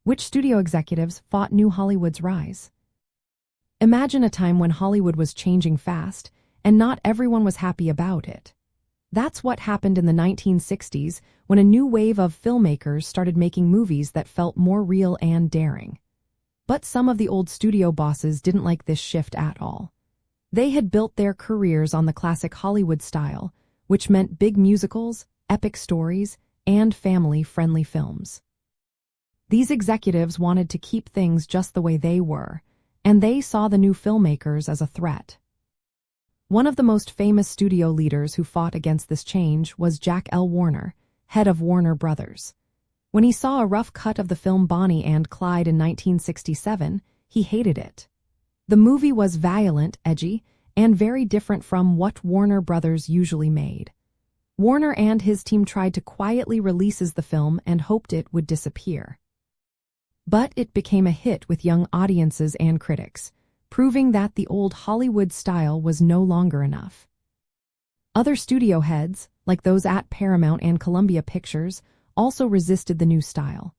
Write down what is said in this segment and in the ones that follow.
Which studio executives fought New Hollywood's rise? Imagine a time when Hollywood was changing fast, and not everyone was happy about it. That's what happened in the 1960s when a new wave of filmmakers started making movies that felt more real and daring. But some of the old studio bosses didn't like this shift at all. They had built their careers on the classic Hollywood style, which meant big musicals, epic stories, and family-friendly films. These executives wanted to keep things just the way they were, and they saw the new filmmakers as a threat. One of the most famous studio leaders who fought against this change was Jack L. Warner, head of Warner Brothers. When he saw a rough cut of the film Bonnie and Clyde in 1967, he hated it. The movie was violent, edgy, and very different from what Warner Brothers usually made. Warner and his team tried to quietly release the film and hoped it would disappear. But it became a hit with young audiences and critics, proving that the old Hollywood style was no longer enough. Other studio heads, like those at Paramount and Columbia Pictures, also resisted the new style.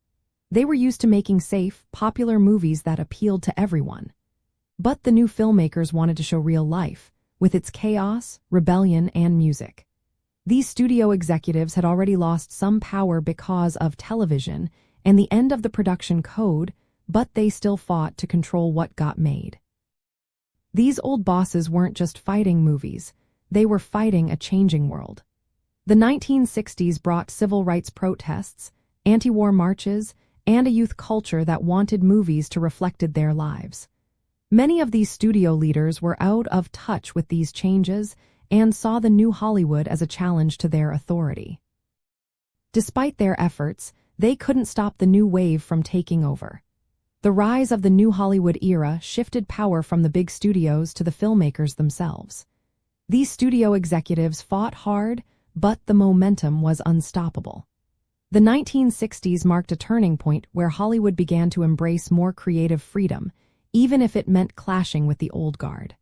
They were used to making safe, popular movies that appealed to everyone. But the new filmmakers wanted to show real life, with its chaos, rebellion, and music. These studio executives had already lost some power because of television and the end of the production code, but they still fought to control what got made. These old bosses weren't just fighting movies, they were fighting a changing world. The 1960s brought civil rights protests, anti-war marches, and a youth culture that wanted movies to reflect their lives. Many of these studio leaders were out of touch with these changes and saw the new Hollywood as a challenge to their authority. Despite their efforts, they couldn't stop the new wave from taking over. The rise of the new Hollywood era shifted power from the big studios to the filmmakers themselves. These studio executives fought hard, but the momentum was unstoppable. The 1960s marked a turning point where Hollywood began to embrace more creative freedom, even if it meant clashing with the old guard.